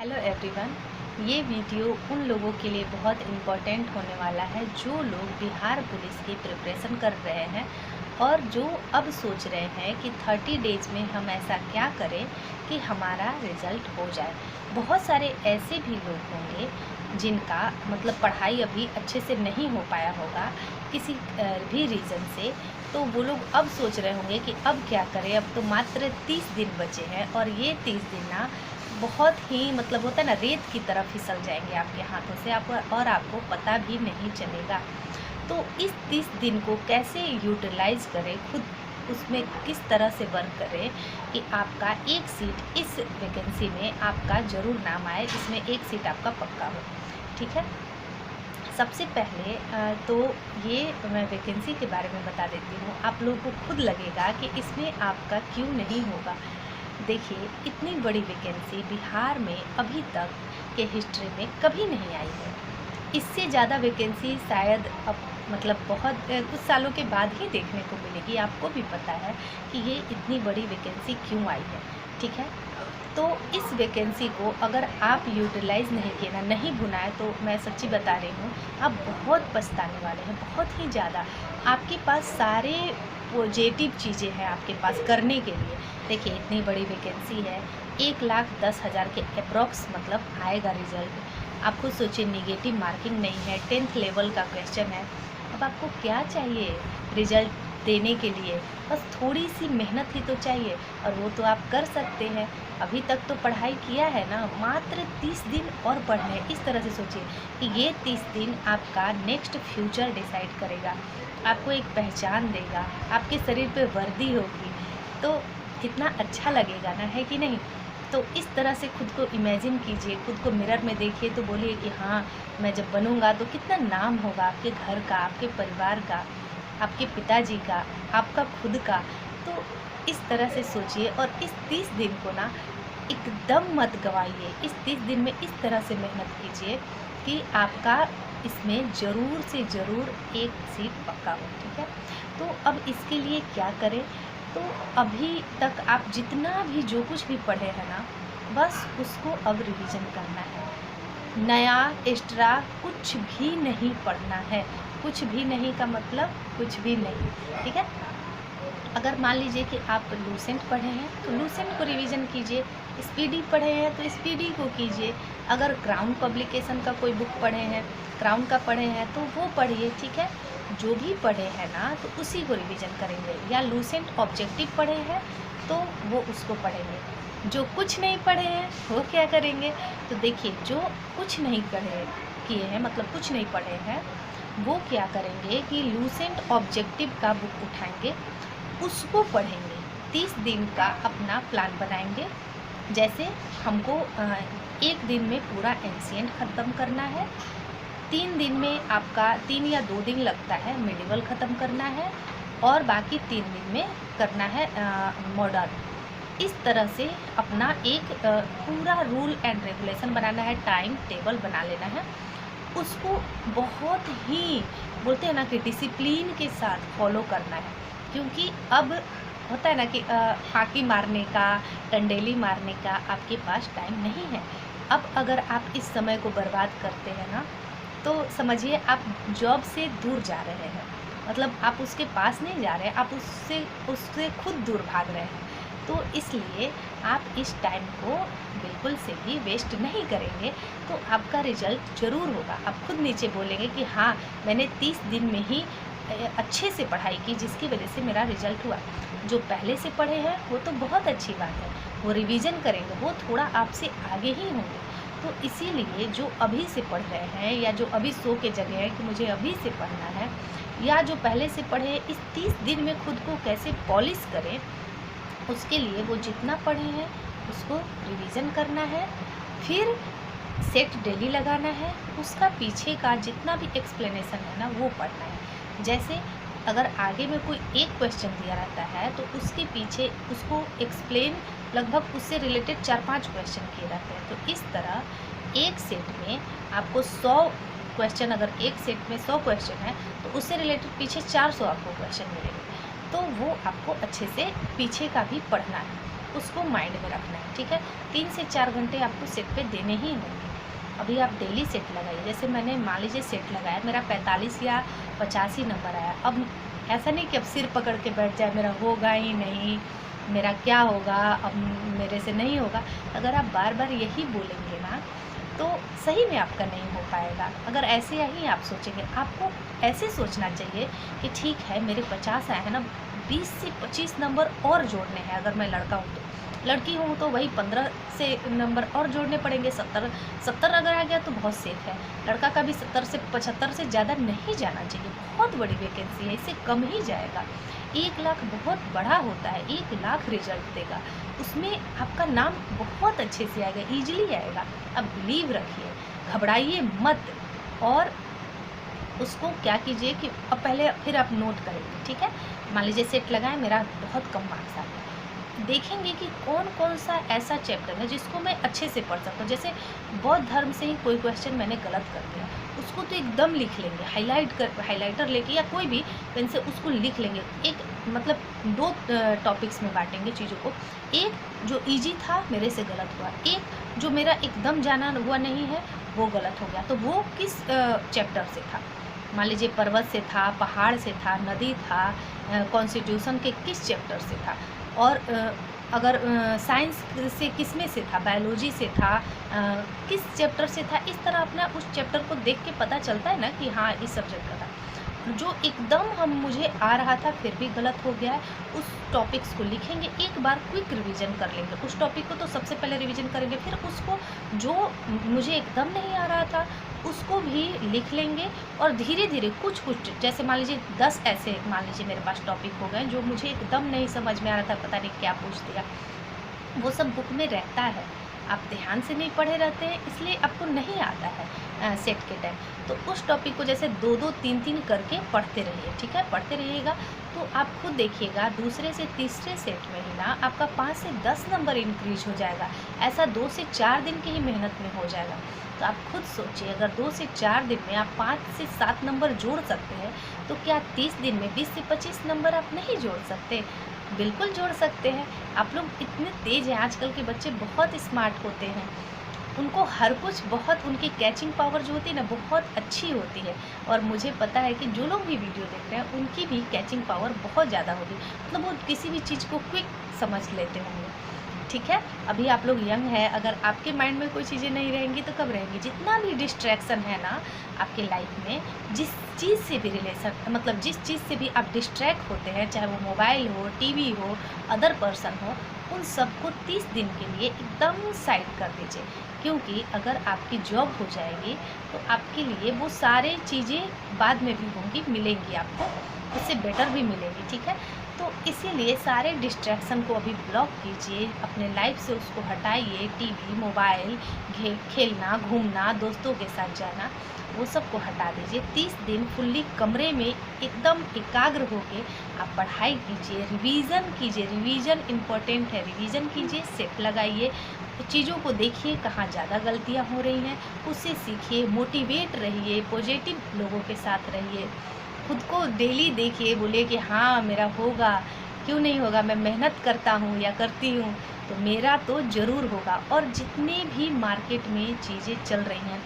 Hello everyone. ये video उन लोगों के लिए बहुत इम्पोर्टेंट होने वाला है जो लोग बिहार पुलिस की प्रिपरेशन कर रहे हैं और जो अब सोच रहे हैं कि 30 डेज़ में हम ऐसा क्या करें कि हमारा रिज़ल्ट हो जाए। बहुत सारे ऐसे भी लोग होंगे जिनका मतलब पढ़ाई अभी अच्छे से नहीं हो पाया होगा किसी भी रीज़न से, तो वो लोग अब सोच रहे होंगे कि अब क्या करें। अब तो मात्र 30 दिन बचे हैं और ये 30 दिन ना बहुत ही मतलब होता है ना, रेत की तरह फिसल जाएंगे आपके हाथों से और आपको पता भी नहीं चलेगा। तो इस 30 दिन को कैसे यूटिलाइज करें, खुद उसमें किस तरह से वर्क करें कि आपका एक सीट इस वैकेंसी में आपका ज़रूर नाम आए, इसमें एक सीट आपका पक्का हो। ठीक है, सबसे पहले तो ये मैं वैकेंसी के बारे में बता देती हूँ। आप लोगों को खुद लगेगा कि इसमें आपका क्यों नहीं होगा। देखिए, इतनी बड़ी वैकेंसी बिहार में अभी तक के हिस्ट्री में कभी नहीं आई है। इससे ज़्यादा वैकेंसी शायद अब मतलब बहुत कुछ सालों के बाद ही देखने को मिलेगी। आपको भी पता है कि ये इतनी बड़ी वैकेंसी क्यों आई है। ठीक है, तो इस वैकेंसी को अगर आप यूटिलाइज़ नहीं किए ना, नहीं भुनाए, तो मैं सच्ची बता रही हूँ, आप बहुत पछताने वाले हैं, बहुत ही ज़्यादा। आपके पास सारे पॉजिटिव चीज़ें हैं आपके पास करने के लिए। देखिए, इतनी बड़ी वैकेंसी है, 1,10,000 के अप्रॉक्स मतलब आएगा रिज़ल्ट। आप खुद सोचिए, निगेटिव मार्किंग नहीं है, 10th लेवल का क्वेश्चन है। अब आपको क्या चाहिए रिज़ल्ट देने के लिए? बस थोड़ी सी मेहनत ही तो चाहिए, और वो तो आप कर सकते हैं। अभी तक तो पढ़ाई किया है ना, मात्र 30 दिन और पढ़ने। इस तरह से सोचिए कि ये 30 दिन आपका नेक्स्ट फ्यूचर डिसाइड करेगा, आपको एक पहचान देगा, आपके शरीर पे वर्दी होगी, तो कितना अच्छा लगेगा ना, है कि नहीं? तो इस तरह से खुद को इमेजिन कीजिए, खुद को मिरर में देखिए तो बोलिए कि हाँ, मैं जब बनूंगा तो कितना नाम होगा आपके घर का, आपके परिवार का, आपके पिताजी का, आपका खुद का। तो इस तरह से सोचिए और इस 30 दिन को ना एकदम मत गवाइए। इस 30 दिन में इस तरह से मेहनत कीजिए कि आपका इसमें ज़रूर से ज़रूर एक सीट पक्का हो। ठीक है, तो अब इसके लिए क्या करें? तो अभी तक आप जितना भी जो कुछ भी पढ़े हैं ना, बस उसको अब रिवीजन करना है। नया एक्स्ट्रा कुछ भी नहीं पढ़ना है। कुछ भी नहीं का मतलब कुछ भी नहीं। ठीक है, अगर मान लीजिए कि आप लूसेंट पढ़े हैं तो लूसेंट को रिवीजन कीजिए, स्पीडी पढ़े हैं तो स्पीडी को कीजिए। अगर क्राउन पब्लिकेशन का कोई बुक पढ़े हैं, क्राउन का पढ़े हैं तो वो पढ़िए। ठीक है, जो भी पढ़े हैं ना तो उसी को रिवीजन करेंगे। या लूसेंट ऑब्जेक्टिव पढ़े हैं तो वो उसको पढ़ेंगे। जो कुछ नहीं पढ़े हैं वो क्या करेंगे? तो देखिए, जो कुछ नहीं पढ़े किए हैं मतलब कुछ नहीं पढ़े हैं, वो क्या करेंगे कि लूसेंट ऑब्जेक्टिव का बुक उठाएंगे, उसको पढ़ेंगे। 30 दिन का अपना प्लान बनाएंगे। जैसे हमको एक दिन में पूरा एंशिएंट ख़त्म करना है, 3 दिन में आपका 3 या 2 दिन लगता है मिडिवल ख़त्म करना है, और बाकी 3 दिन में करना है मॉडर्न। इस तरह से अपना एक पूरा रूल एंड रेगुलेशन बनाना है, टाइम टेबल बना लेना है। उसको बहुत ही बोलते हैं ना कि डिसिप्लिन के साथ फॉलो करना है। क्योंकि अब होता है ना कि फाँकी मारने का, टंडेली मारने का आपके पास टाइम नहीं है। अब अगर आप इस समय को बर्बाद करते हैं ना, तो समझिए आप जॉब से दूर जा रहे हैं। मतलब आप उसके पास नहीं जा रहे हैं, आप उससे खुद दूर भाग रहे हैं। तो इसलिए आप इस टाइम को बिल्कुल से भी वेस्ट नहीं करेंगे, तो आपका रिजल्ट ज़रूर होगा। आप खुद नीचे बोलेंगे कि हाँ, मैंने 30 दिन में ही अच्छे से पढ़ाई की, जिसकी वजह से मेरा रिजल्ट हुआ। जो पहले से पढ़े हैं वो तो बहुत अच्छी बात है, वो रिवीजन करेंगे, वो थोड़ा आपसे आगे ही होंगे। तो इसीलिए जो अभी से पढ़ रहे हैं या जो अभी सो के जगह है कि मुझे अभी से पढ़ना है, या जो पहले से पढ़े हैं, इस 30 दिन में खुद को कैसे पॉलिश करें, उसके लिए वो जितना पढ़े हैं उसको रिवीजन करना है। फिर सेट डेली लगाना है, उसका पीछे का जितना भी एक्सप्लेनेशन है ना वो पढ़ना है। जैसे अगर आगे में कोई एक क्वेश्चन दिया रहता है तो उसके पीछे उसको एक्सप्लेन लगभग उससे रिलेटेड 4-5 क्वेश्चन किए रहते हैं। तो इस तरह एक सेट में आपको 100 क्वेश्चन, अगर एक सेट में 100 क्वेश्चन है तो उससे रिलेटेड पीछे 400 आपको क्वेश्चन मिलेंगे। तो वो आपको अच्छे से पीछे का भी पढ़ना है। उसको माइंड में रखना है, ठीक है। 3 से 4 घंटे आपको सेट पे देने ही होंगे। अभी आप डेली सेट लगाइए। जैसे मैंने मान लीजिए सेट लगाया, मेरा 45 या 85 नंबर आया। अब ऐसा नहीं कि अब सिर पकड़ के बैठ जाए, मेरा होगा ही नहीं, मेरा क्या होगा, अब मेरे से नहीं होगा। अगर आप बार बार यही बोलेंगे ना तो सही में आपका नहीं हो पाएगा। अगर ऐसे ही आप सोचेंगे, आपको ऐसे सोचना चाहिए कि ठीक है मेरे 50 आए हैं ना, 20 से 25 नंबर और जोड़ने हैं। अगर मैं लड़का हूँ तो, लड़की हूँ तो वही 15 से नंबर और जोड़ने पड़ेंगे। 70 अगर आ गया तो बहुत सेफ है। लड़का का भी 70 से 75 से ज़्यादा नहीं जाना चाहिए। बहुत बड़ी वैकेंसी है, इससे कम ही जाएगा। 1 लाख बहुत बड़ा होता है, 1 लाख रिजल्ट देगा, उसमें आपका नाम बहुत अच्छे से आएगा, ईजिली आएगा। अब बिलीव रखिए, घबराइए मत। और उसको क्या कीजिए कि अब पहले फिर आप नोट करेंगे, ठीक है। मान लीजिए सेट लगाएं, मेरा बहुत कम मार्क्स आ गया, देखेंगे कि कौन कौन सा ऐसा चैप्टर है जिसको मैं अच्छे से पढ़ सकता हूँ। जैसे बौद्ध धर्म से ही कोई क्वेश्चन मैंने गलत कर दिया, उसको तो एकदम लिख लेंगे, हाइलाइटर लेके या कोई भी पेन से उसको लिख लेंगे। एक मतलब 2 टॉपिक्स में बांटेंगे चीज़ों को। एक जो इजी था मेरे से गलत हुआ, एक जो मेरा एकदम जाना हुआ नहीं है वो गलत हो गया। तो वो किस चैप्टर से था, मान लीजिए पर्वत से था, पहाड़ से था, नदी था, कॉन्स्टिट्यूशन के किस चैप्टर से था, और अगर साइंस से किस में से था, बायोलॉजी से था, किस चैप्टर से था। इस तरह अपना उस चैप्टर को देख के पता चलता है ना कि हाँ इस सब्जेक्ट का था। जो एकदम मुझे आ रहा था फिर भी गलत हो गया है, उस टॉपिक्स को लिखेंगे, एक बार क्विक रिवीजन कर लेंगे। उस टॉपिक को तो सबसे पहले रिवीजन करेंगे, फिर उसको जो मुझे एकदम नहीं आ रहा था उसको भी लिख लेंगे। और धीरे धीरे कुछ कुछ, जैसे मान लीजिए 10 ऐसे मान लीजिए मेरे पास टॉपिक हो गए जो मुझे एकदम नहीं समझ में आ रहा था, पता नहीं क्या पूछ दिया, वो सब बुक में रहता है। आप ध्यान से नहीं पढ़े रहते हैं इसलिए आपको नहीं आता है सेट के टाइम। तो उस टॉपिक को जैसे 2-2, 3-3 करके पढ़ते रहिए, ठीक है। पढ़ते रहिएगा तो आप खुद देखिएगा दूसरे से तीसरे सेट में ही ना आपका 5 से 10 नंबर इंक्रीज हो जाएगा। ऐसा 2 से 4 दिन की ही मेहनत में हो जाएगा। तो आप खुद सोचिए, अगर 2 से 4 दिन में आप 5 से 7 नंबर जोड़ सकते हैं तो क्या 30 दिन में 20 से 25 नंबर आप नहीं जोड़ सकते? बिल्कुल जोड़ सकते हैं। आप लोग इतने तेज़ हैं, आजकल के बच्चे बहुत स्मार्ट होते हैं, उनको हर कुछ बहुत, उनकी कैचिंग पावर जो होती है ना बहुत अच्छी होती है। और मुझे पता है कि जो लोग भी वीडियो देख रहे हैं उनकी भी कैचिंग पावर बहुत ज़्यादा होगी, मतलब वो किसी भी चीज़ को क्विक समझ लेते होंगे, ठीक है। अभी आप लोग यंग है, अगर आपके माइंड में कोई चीज़ें नहीं रहेंगी तो कब रहेंगी। जितना भी डिस्ट्रैक्शन है ना आपके लाइफ में, जिस चीज़ से भी रिलेशन, मतलब जिस चीज़ से भी आप डिस्ट्रैक्ट होते हैं, चाहे वो मोबाइल हो, टीवी हो, अदर पर्सन हो, उन सबको 30 दिन के लिए एकदम साइड कर दीजिए। क्योंकि अगर आपकी जॉब हो जाएगी तो आपके लिए वो सारे चीज़ें बाद में भी होंगी, मिलेंगी आपको, उससे बेटर भी मिलेगी, ठीक है। तो इसीलिए सारे डिस्ट्रैक्शन को अभी ब्लॉक कीजिए, अपने लाइफ से उसको हटाइए। टीवी, मोबाइल, खेलना, घूमना, दोस्तों के साथ जाना, वो सब को हटा दीजिए। 30 दिन फुल्ली कमरे में एकदम एकाग्र होके आप पढ़ाई कीजिए, रिवीज़न कीजिए। रिवीज़न इम्पोर्टेंट है, रिवीज़न कीजिए, सेट लगाइए, चीज़ों को देखिए कहाँ ज़्यादा गलतियाँ हो रही हैं, उससे सीखिए, मोटिवेट रहिए, पॉजिटिव लोगों के साथ रहिए, खुद को डेली देखिए, बोलिए कि हाँ मेरा होगा, क्यों नहीं होगा, मैं मेहनत करता हूँ या करती हूँ तो मेरा तो ज़रूर होगा। और जितने भी मार्केट में चीज़ें चल रही हैं,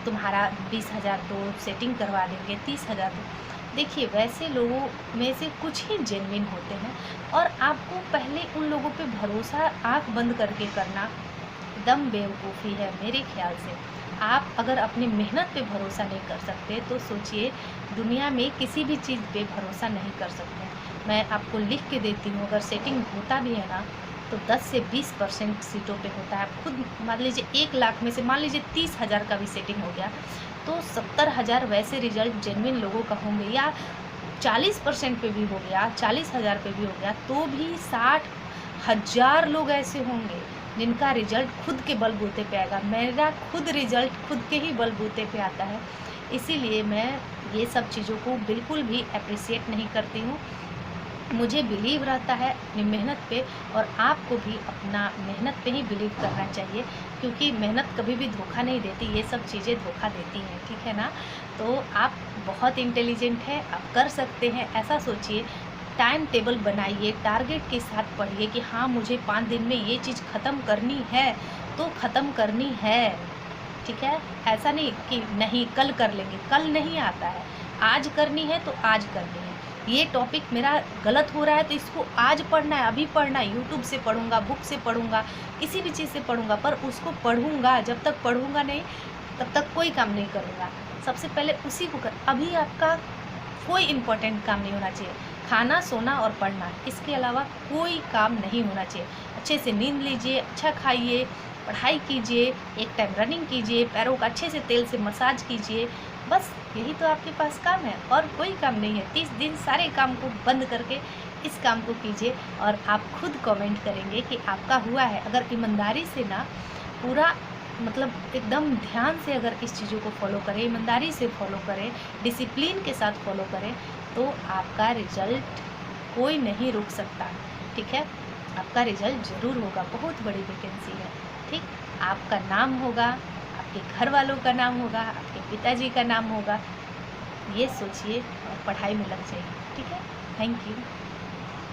तुम्हारा 20,000 तो सेटिंग करवा देंगे, 30,000 तो, देखिए वैसे लोगों में से कुछ ही जेन्युइन होते हैं। और आपको पहले उन लोगों पे भरोसा आंख बंद करके करना दम बेवकूफ़ी है मेरे ख्याल से। आप अगर अपनी मेहनत पे भरोसा नहीं कर सकते तो सोचिए दुनिया में किसी भी चीज़ पे भरोसा नहीं कर सकते। मैं आपको लिख के देती हूँ, अगर सेटिंग होता भी है ना तो 10 से 20% सीटों पे होता है। आप खुद मान लीजिए 1 लाख में से मान लीजिए 30,000 का भी सेटिंग हो गया तो 70,000 वैसे रिजल्ट जेन्युइन लोगों का होंगे, या 40% पे भी हो गया, 40,000 पे भी हो गया तो भी 60,000 लोग ऐसे होंगे जिनका रिजल्ट खुद के बलबूते पे आएगा। मेरा खुद रिजल्ट खुद के ही बलबूते पे आता है, इसीलिए मैं ये सब चीज़ों को बिल्कुल भी अप्रिशिएट नहीं करती हूँ। मुझे बिलीव रहता है अपनी मेहनत पे, और आपको भी अपना मेहनत पे ही बिलीव करना चाहिए, क्योंकि मेहनत कभी भी धोखा नहीं देती, ये सब चीज़ें धोखा देती हैं, ठीक है ना। तो आप बहुत इंटेलिजेंट है, आप कर सकते हैं, ऐसा सोचिए। टाइम टेबल बनाइए, टारगेट के साथ पढ़िए कि हाँ मुझे 5 दिन में ये चीज़ ख़त्म करनी है तो ख़त्म करनी है। ठीक है, ऐसा नहीं कि नहीं कल कर लेंगे, कल नहीं आता है। आज करनी है तो आज करनी है। ये टॉपिक मेरा गलत हो रहा है तो इसको आज पढ़ना है, अभी पढ़ना है। यूट्यूब से पढ़ूंगा, बुक से पढ़ूंगा, किसी भी चीज़ से पढ़ूंगा, पर उसको पढ़ूंगा। जब तक पढ़ूंगा नहीं तब तक कोई काम नहीं करूंगा। सबसे पहले उसी को कर। अभी आपका कोई इम्पोर्टेंट काम नहीं होना चाहिए। खाना, सोना और पढ़ना, इसके अलावा कोई काम नहीं होना चाहिए। अच्छे से नींद लीजिए, अच्छा खाइए, पढ़ाई कीजिए, एक टाइम रनिंग कीजिए, पैरों का अच्छे से तेल से मसाज कीजिए। बस यही तो आपके पास काम है और कोई काम नहीं है। 30 दिन सारे काम को बंद करके इस काम को कीजिए और आप खुद कमेंट करेंगे कि आपका हुआ है। अगर ईमानदारी से ना पूरा मतलब एकदम ध्यान से अगर इस चीज़ों को फॉलो करें, ईमानदारी से फॉलो करें, डिसिप्लिन के साथ फॉलो करें तो आपका रिजल्ट कोई नहीं रोक सकता। ठीक है, आपका रिजल्ट ज़रूर होगा। बहुत बड़ी वैकेंसी है। ठीक, आपका नाम होगा, आपके घर वालों का नाम होगा, आपके पिताजी का नाम होगा। ये सोचिए और पढ़ाई में लग जाइए। ठीक है, थैंक यू।